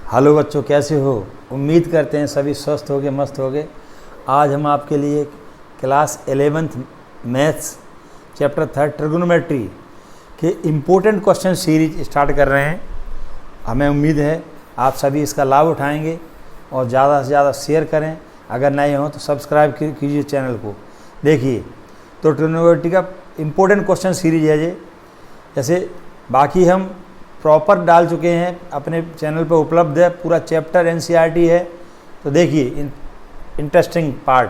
Hello बच्चों, कैसे हो? उम्मीद करते हैं सभी स्वस्थ होगे, मस्त होगे। आज हम आपके लिए class 11th maths chapter 3 trigonometry के इम्पोर्टेंट क्वेश्चन सीरीज स्टार्ट कर रहे हैं। हमें उम्मीद है आप सभी इसका लाभ उठाएंगे और ज़्यादा से ज़्यादा शेयर करें। अगर नए हो तो सब्सक्राइब कीजिए चैनल को। देखिए, तो ट्रिगोनोमेट्री का इम्पोर्टेंट क्वेश्चन सीरीज है ये। जैसे बाकी हम प्रॉपर डाल चुके हैं, अपने चैनल पर उपलब्ध है, पूरा चैप्टर एनसीईआरटी है। तो देखिए इंटरेस्टिंग पार्ट,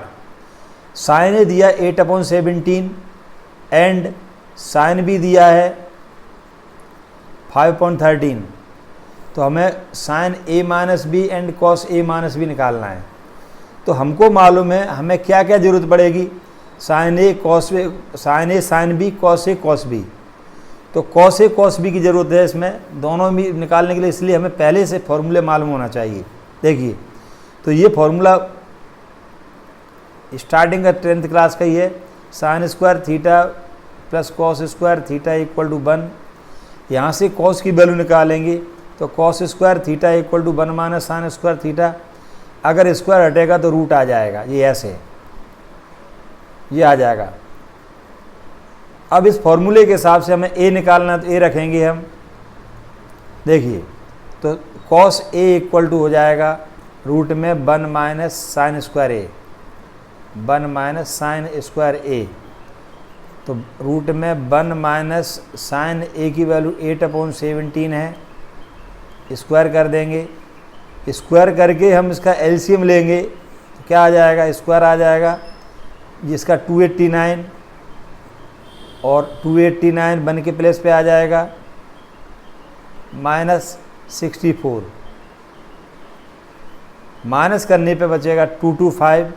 साइन ए दिया 8/17 एंड साइन बी दिया है 5/13। तो हमें sine A minus B and cos A minus B निकालना है। तो हमको मालूम है हमें क्या क्या ज़रूरत पड़ेगी। Sign A sine B cos A cos B. तो कॉस ए कॉस बी की ज़रूरत है इसमें दोनों भी निकालने के लिए, इसलिए हमें पहले से फॉर्मूले मालूम होना चाहिए। देखिए, तो ये फॉर्मूला स्टार्टिंग का 10th क्लास का ही है। Sine square theta plus cos square theta equal to 1। यहाँ से कॉस की वैल्यू निकालेंगे तो cos square theta equal to 1 minus sine square theta. अगर स्क्वायर हटेगा तो रूट आ जाएगा, ये ऐसे ये आ जाएगा। अब इस फॉर्मूले के हिसाब से हमें ए निकालना है, तो ए रखेंगे हम। देखिए, तो कॉस ए इक्वल टू हो जाएगा रूट में 1 माइनस साइन स्क्वायर ए, 1 माइनस साइन स्क्वायर ए। तो रूट में 1 माइनस साइन ए की वैल्यू 8/17 है। स्क्वायर कर देंगे, स्क्वायर करके हम इसका एलसीएम लेंगे तो क्या आ जाएगा, स्क्वायर आ जाएगा जिसका 289 और 289 1 के प्लेस पे आ जाएगा -64। माइनस करने पे बचेगा 225,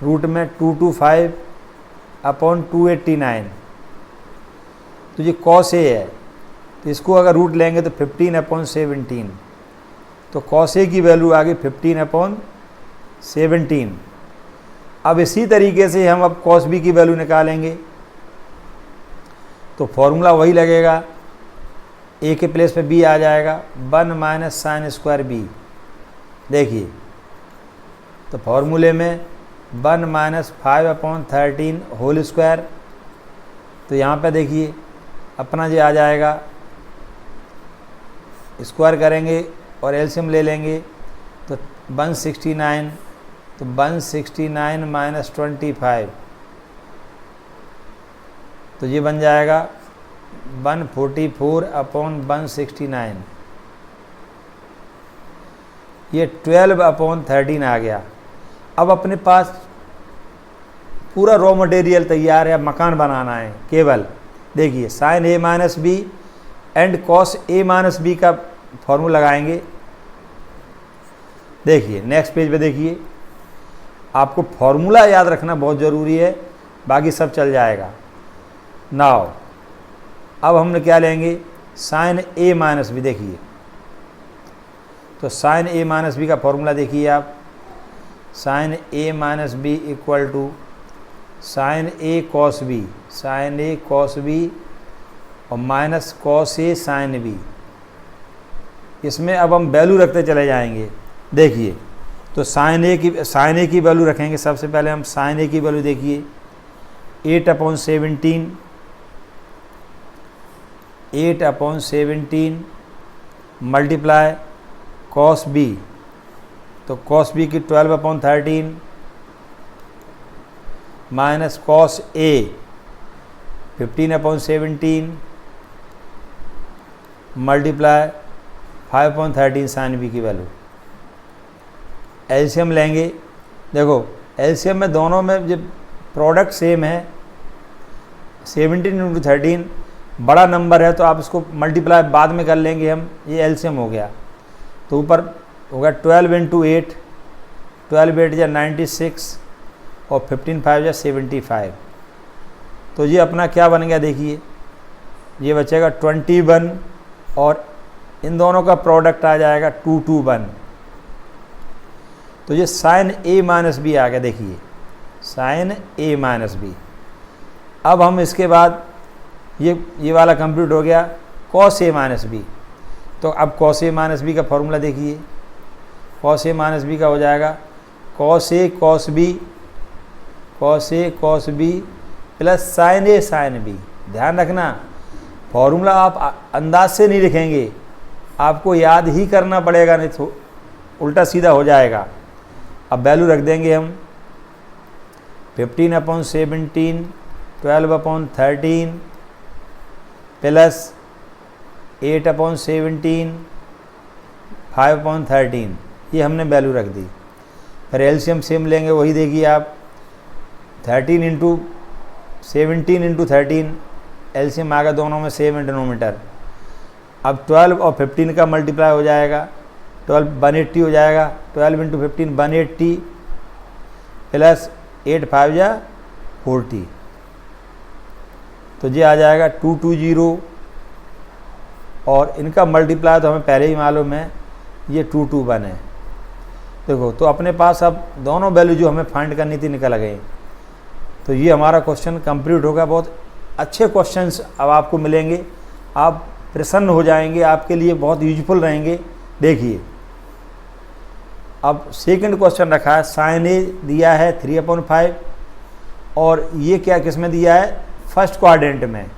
रूट में 225/289। तो ये कॉस ए है, तो इसको अगर रूट लेंगे तो 15/17। तो कॉस ए की वैल्यू आ गई 15/17। अब इसी तरीके से हम अब कॉस बी की वैल्यू निकालेंगे। तो फॉर्मूला वही लगेगा, ए के प्लेस पे बी आ जाएगा 1 माइनस साइन स्क्वायर बी। देखिए, तो फॉर्मूले में 1 माइनस 5/13 होल स्क्वायर। तो यहाँ पे देखिए अपना ये आ जाएगा, स्क्वायर करेंगे और एलसीएम ले लेंगे तो 169। तो 169 माइनस 25, तो ये बन जाएगा 144/169। ये 12/13 आ गया। अब अपने पास पूरा रॉ मटेरियल तैयार है, मकान बनाना है केवल। देखिए, sine A minus B and cos A minus B का फॉर्मूला लगाएंगे। देखिए नेक्स्ट पेज पे देखिए, आपको फॉर्मूला याद रखना बहुत ज़रूरी है, बाकी सब चल जाएगा। नाउ अब हमने क्या लेंगे, साइन ए माइनस बी। देखिए, तो साइन ए माइनस बी का फॉर्मूला देखिए आप, sine A minus B equal to sine A cos B, sine A cos B और minus cos A sine B. इसमें अब हम वैल्यू रखते चले जाएंगे। देखिए, तो साइन ए की वैल्यू रखेंगे। सबसे पहले हम साइन ए की वैल्यू देखिए 8/17 मल्टीप्लाई कॉस बी। तो कॉस बी की 12/13 माइनस कॉस ए 15/17 मल्टीप्लाई 5/13 साइन बी की वैल्यू। एलसीएम लेंगे। देखो, एलसीएम में दोनों में जब प्रोडक्ट सेम है, 17 × 13 बड़ा नंबर है तो आप इसको मल्टीप्लाई बाद में कर लेंगे हम। ये एलसीएम हो गया, तो ऊपर होगा 12 × 8, 12 8 या 96 और 15 5 या 75। तो ये अपना क्या बन गया, देखिए ये बचेगा 21 और इन दोनों का प्रोडक्ट आ जाएगा 221। तो ये साइन ए माइनस बी आ गया। देखिए, साइन ए माइनस बी। अब हम इसके बाद ये वाला कंप्लीट हो गया, कॉस ए माइनस बी। तो अब कॉस ए माइनस बी का फॉर्मूला देखिए, कॉस ए माइनस बी का हो जाएगा cos A cos B plus sine A sine B. ध्यान रखना फॉर्मूला आप अंदाज से नहीं लिखेंगे, आपको याद ही करना पड़ेगा, नहीं तो उल्टा सीधा हो जाएगा। अब वैल्यू रख देंगे हम 15/17 12/13 प्लस 8/17 5/13, ये हमने वैल्यू रख दी। फिर एलसीएम सेम लेंगे, वही देखिए आप 13 × 17 × 13, एलसीएम आ गया, दोनों में सेम है डिनोमीटर। अब 12 और 15 का मल्टीप्लाई हो जाएगा, 12 180 हो जाएगा, 12 × 15 180 प्लस 8 5 जा 40, तो ये आ जाएगा 220, और इनका मल्टीप्लाई तो हमें पहले ही मालूम है, ये 221 है। देखो तो अपने पास अब दोनों वैल्यू जो हमें फाइंड करनी थी निकल गई। तो ये हमारा क्वेश्चन कंप्लीट होगा। बहुत अच्छे क्वेश्चंस अब आपको मिलेंगे, आप प्रसन्न हो जाएंगे, आपके लिए बहुत यूजफुल रहेंगे। देखिए अब सेकंड क्वेश्चन रखा है, साइन ए दिया है 3/5, और ये क्या किस में दिया है, फर्स्ट क्वाड्रेंट में,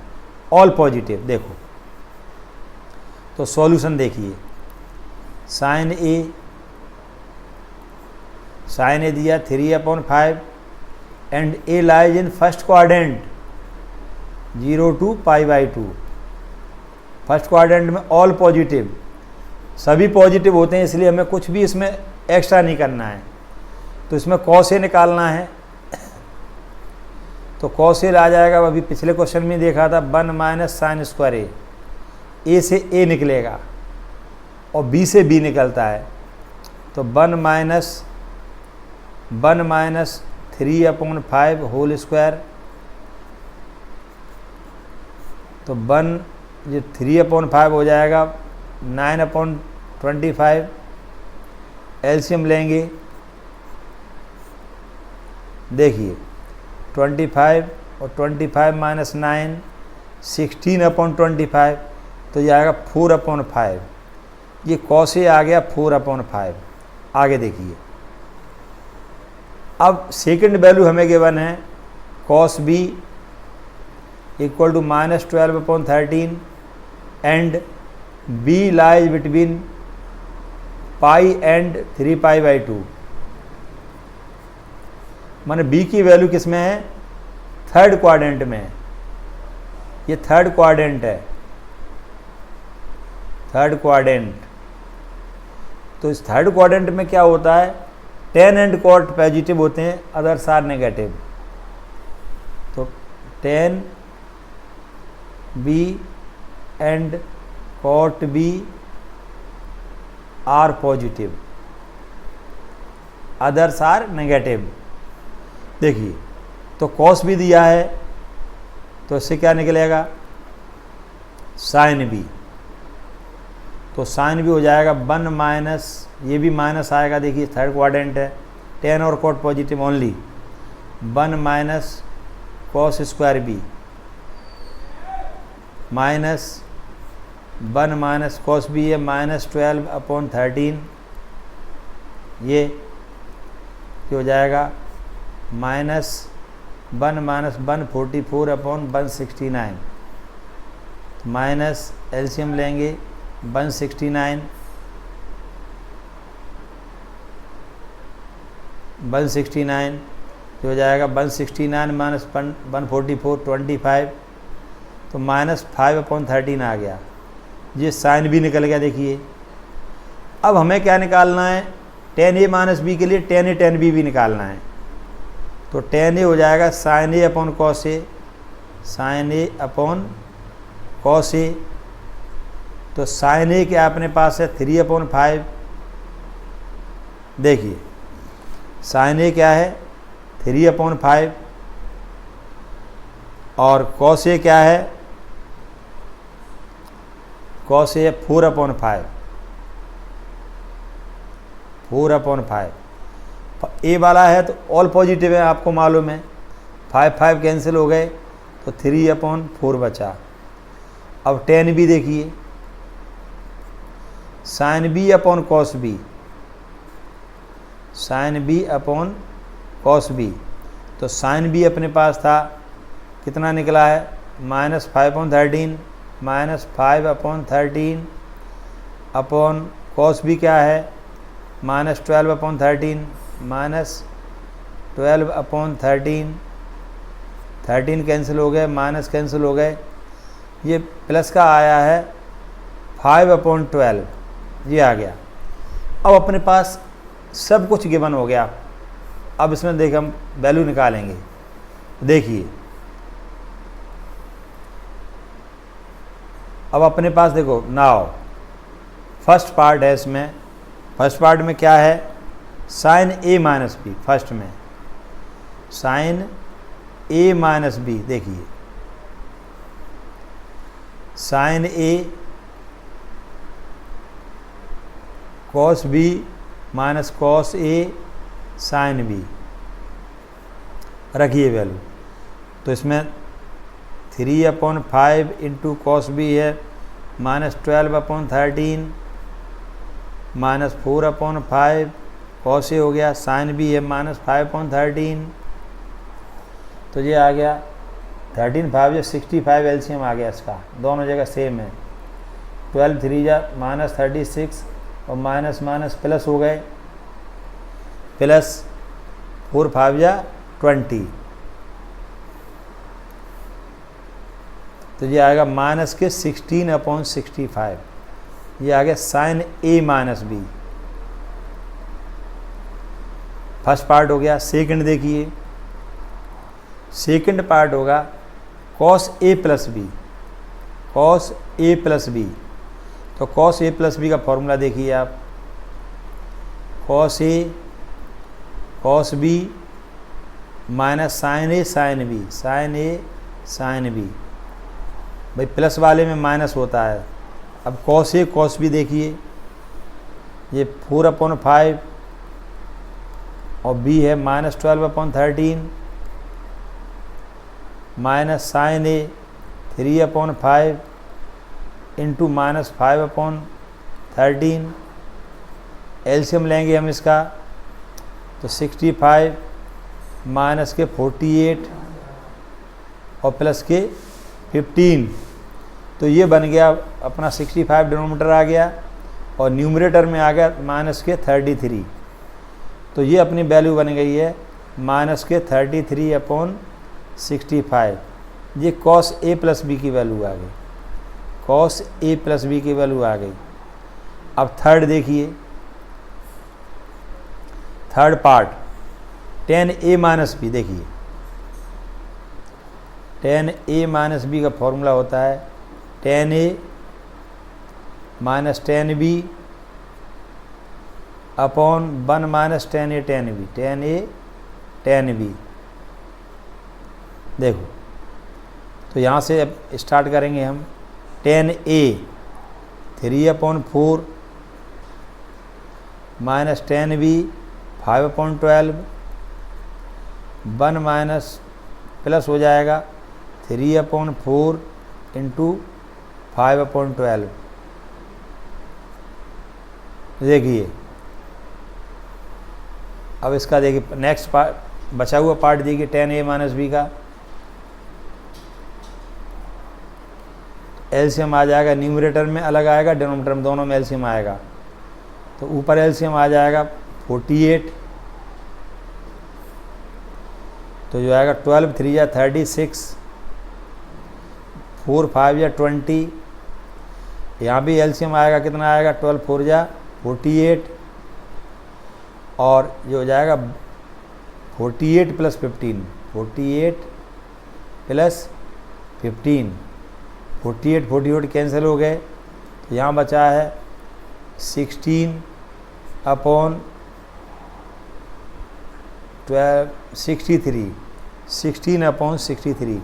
ऑल पॉजिटिव। देखो तो सॉल्यूशन देखिए, साइन ए दिया 3/5 and A lies in first quadrant 0 to π/2। First quadrant में ऑल पॉजिटिव, सभी पॉजिटिव होते हैं, इसलिए हमें कुछ भी इसमें एक्स्ट्रा नहीं करना है। तो इसमें कॉस ए निकालना है, तो कॉस ए आ जाएगा, अभी पिछले क्वेश्चन में देखा था 1 - sin स्क्वायर ए से ए निकलेगा और बी से बी निकलता है, तो 1 - 3/5 होल स्क्वायर, तो 1 ये 3/5 हो जाएगा 9/25। एलसीएम लेंगे, देखिए 25 और 25 - 9 16/25, तो ये आएगा 4/5। ये कॉस ए आ गया 4/5। आगे देखिए, अब सेकंड वैल्यू हमें गिवन है cos B equal to -12/13 and B lies between pi and 3π/2। माने बी की वैल्यू किस में है, थर्ड क्वाड्रेंट में है, ये थर्ड क्वाड्रेंट है, थर्ड क्वाड्रेंट। तो इस थर्ड क्वाड्रेंट में क्या होता है, tan एंड cot पॉजिटिव होते हैं, अदर्स आर नेगेटिव। तो tan B and cot B are positive, others are negative. देखिए तो कॉस भी दिया है, तो इससे क्या निकलेगा, साइन बी, तो साइन भी हो जाएगा 1 - ये भी माइनस आएगा, देखिए थर्ड क्वाड्रेंट है, tan और cot positive only, 1 - cos square B minus 1 - cos B है -12/13, ये हो जाएगा -1 - 144/169, माइनस एलसीएम लेंगे 169 हो जाएगा 169 - 144 25, तो -5/13 आ गया। ये साइन भी निकल गया। देखिए अब हमें क्या निकालना है, tan a - b के लिए tan a tan b भी निकालना है, तो tan a हो जाएगा sin a upon cos a, sin a upon cos a। तो sin a क्या अपने पास है 3/5, देखिए sin a क्या है 3/5 और cos a क्या है, cos a 4/5, 4/5। ए वाला है तो ऑल पॉजिटिव है, आपको मालूम है, 5 कैंसिल हो गए, तो 3/4 बचा। अब tan भी देखिए, sine B upon cos B, sine B upon cos B. तो साइन बी अपने पास था, कितना निकला है, -5/13, -5/13 अपॉन कॉस बी क्या है, -12/13, -12/13, 13 कैंसिल हो गए, माइनस कैंसिल हो गए, ये प्लस का आया है 5/12, ये आ गया। अब अपने पास सब कुछ गिवन हो गया। अब इसमें देख हम वैल्यू निकालेंगे। देखिए अब अपने पास देखो, नाउ फर्स्ट पार्ट है इसमें, फर्स्ट पार्ट में क्या है, sign A minus B, first में साइन ए माइनस बी, देखिए sine A cos B minus cos A sine B, रखिए वैल्यू। तो इसमें 3/5 इंटू कॉस बी है -12/13 -4/5, कॉस ए हो गया, साइन बी है -5/13। तो ये आ गया 13 5 या 65 एलसीएम आ गया इसका, दोनों जगह सेम है। 12 3 जा -36 और माइनस माइनस प्लस हो गए, प्लस 4 5 जा 20। तो ये आएगा माइनस के 16/65, ये आ गया sign A minus B. First part हो गया। सेकंड देखिए, सेकंड पार्ट होगा cos A plus B, cos A plus B. तो कॉस ए प्लस बी का फॉर्मूला देखिए आप, cos A cos B minus sign A sine B, sine A sine B. भाई plus वाले में माइनस होता है। अब कॉस ए कॉस बी देखिए, ये 4/5 और बी है -12/13 माइनस साइन ए 3/5 इंटू -5/13। एलसीएम लेंगे हम इसका, तो 65 माइनस के 48 और प्लस के 15। तो ये बन गया अपना 65 डिनोमिनेटर आ गया और न्यूमरेटर में आ गया माइनस के 33। तो ये अपनी वैल्यू बन गई है माइनस के 33/65। ये कॉस ए प्लस बी की वैल्यू आ गई, कॉस ए प्लस बी की वैल्यू आ गई। अब थर्ड देखिए, third part tan a minus B. देखिए tan a माइनस बी का फॉर्मूला होता है tan a minus tan b upon 1 minus tan a tan b, tan a tan b। देखो तो यहाँ से अब स्टार्ट करेंगे हम। tan a 3/4 minus tan b 5/12, 1 minus plus हो जाएगा 3/4 इंटू 5/12। देखिए अब इसका देखिए नेक्स्ट पार्ट, बचा हुआ पार्ट देखिए tan a माइनस बी का। एलसीएम आ जाएगा, न्यूमरेटर में अलग आएगा, डिनोमिनेटर में दोनों में एलसीएम आएगा। तो ऊपर एलसीएम आ जाएगा 48, तो जो आएगा 12 3 या 36, 4 5 या 20। यहाँ भी एलसीएम आएगा, कितना आएगा 12 4 या 48 और जो हो जाएगा 48 प्लस 15, 48 प्लस 15, 48 48 कैंसिल हो गए। तो यहाँ बचा है 16/63, 16/63।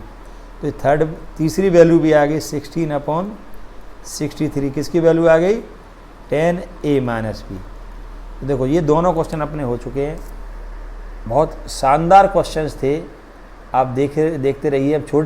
तो थर्ड तीसरी वैल्यू भी आ गई 16/63। किसकी वैल्यू आ गई, tan a माइनस बी। देखो ये दोनों क्वेश्चन अपने हो चुके हैं, बहुत शानदार क्वेश्चंस थे। आप देखते रहिए। अब छोटे